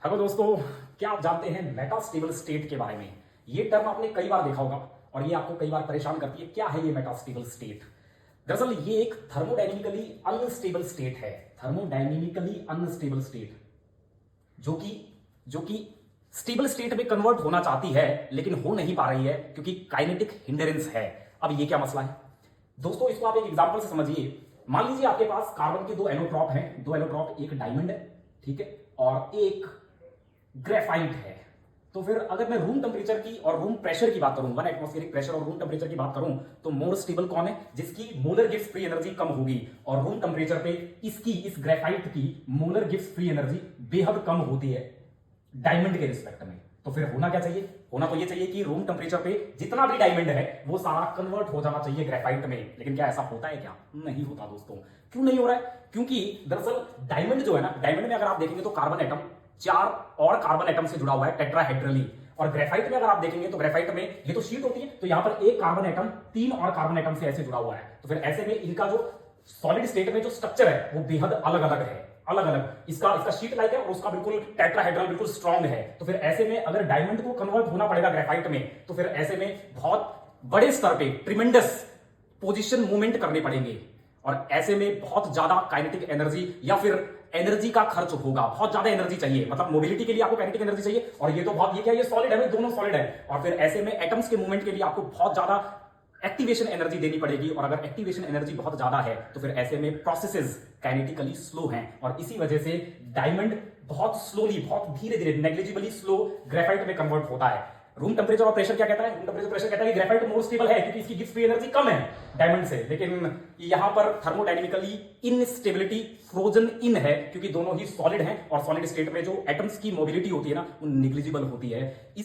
Hello दोस्तों, क्या आप जानते हैं मेटास्टेबल स्टेट के बारे में? ये टर्म आपने कई बार देखा होगा और ये आपको कई बार परेशान करती है। क्या है ये मेटास्टेबल स्टेट? दरअसल ये एक थर्मोडायनेमिकली अनस्टेबल स्टेट है। थर्मोडायनेमिकली अनस्टेबल स्टेट जो कि स्टेबल स्टेट में कन्वर्ट होना चाहती है लेकिन हो नहीं पा रही है क्योंकि काइनेटिक हिंडरेंस है। अब ये क्या मसला है दोस्तों? इसको आप एक एग्जांपल से समझिए। मान लीजिए आपके पास कार्बन के दो एलोट्रॉप हैं, दो एलोट्रॉप, एक डायमंड है, ठीक है, और एक ग्रेफाइट है। तो फिर अगर मैं रूम टेम्परेचर की और रूम प्रेशर की बात करूं, वन एटमॉस्फेरिक प्रेशर और रूम टेम्परेचर की बात करूं, तो मोर स्टेबल कौन है? जिसकी मोलर गिब्स फ्री एनर्जी कम होगी, और रूम टेम्परेचर पे इस ग्रेफाइट की मोलर गिब्स फ्री एनर्जी बेहद कम होती है डायमंड के रिस्पेक्ट में। तो फिर होना क्या चाहिए? होना तो ये चाहिए कि रूम टेम्परेचर पे जितना भी डायमंड है वो सारा कन्वर्ट हो जाना चाहिए ग्रेफाइट में। लेकिन क्या ऐसा होता है? क्या नहीं होता दोस्तों। क्यों नहीं हो रहा है? क्योंकि दरअसल डायमंड जो है ना, डायमंड में अगर आप देखेंगे तो कार्बन एटम 4 और कार्बन एटम से जुड़ा हुआ है टेट्राहेड्रली। और ग्रेफाइट में अगर आप देखेंगे तो ग्रेफाइट में ये तो शीट होती है, तो यहां पर एक कार्बन एटम 3 और कार्बन एटम से ऐसे जुड़ा हुआ है। तो फिर ऐसे में इनका जो सॉलिड स्टेट में जो स्ट्रक्चर है वो बेहद अलग अलग है, अलग अलग। इसका शीट लाइक है और उसका बिल्कुल टेट्राहेड्रल, बिल्कुल स्ट्रांग है। तो फिर ऐसे में अगर डायमंड को कन्वर्ट होना पड़ेगा ग्रेफाइट में, तो फिर ऐसे में बहुत बड़े स्तर पे ट्रिमेंडस पोजीशन मूवमेंट करने पड़ेंगे, और ऐसे में बहुत ज्यादा काइनेटिक एनर्जी या फिर एनर्जी का खर्च होगा। बहुत ज्यादा एनर्जी चाहिए, मतलब मोबिलिटी के लिए आपको काइनेटिक एनर्जी चाहिए। और ये तो बहुत, ये क्या, ये सॉलिड है, दोनों सॉलिड है। और फिर ऐसे में एटम्स के मूवमेंट के लिए आपको बहुत ज्यादा एक्टिवेशन एनर्जी देनी पड़ेगी, और अगर एक्टिवेशन एनर्जी बहुत ज्यादा है तो फिर ऐसे में प्रोसेसेस काइनेटिकली स्लो हैं, और इसी वजह से डायमंड बहुत स्लोली, बहुत धीरे धीरे, नेग्लिजिबली स्लो ग्रेफाइट में कन्वर्ट होता है। रूम टेम्परेचर और प्रेशर क्या कहता है? रूम टेम्परेचर प्रेशर कहता है कि ग्रेफाइट मोर स्टेबल है क्योंकि इसकी गिब्स फ्री एनर्जी कम है डायमंड से। लेकिन यहां पर थर्मोडायनेमिकली इनस्टेबिलिटी फ्रोजन इन है क्योंकि दोनों ही सॉलिड हैं, और सॉलिड स्टेट में जो एटम्स की मोबिलिटी होती है ना, वो नेग्लिजिबल होती है।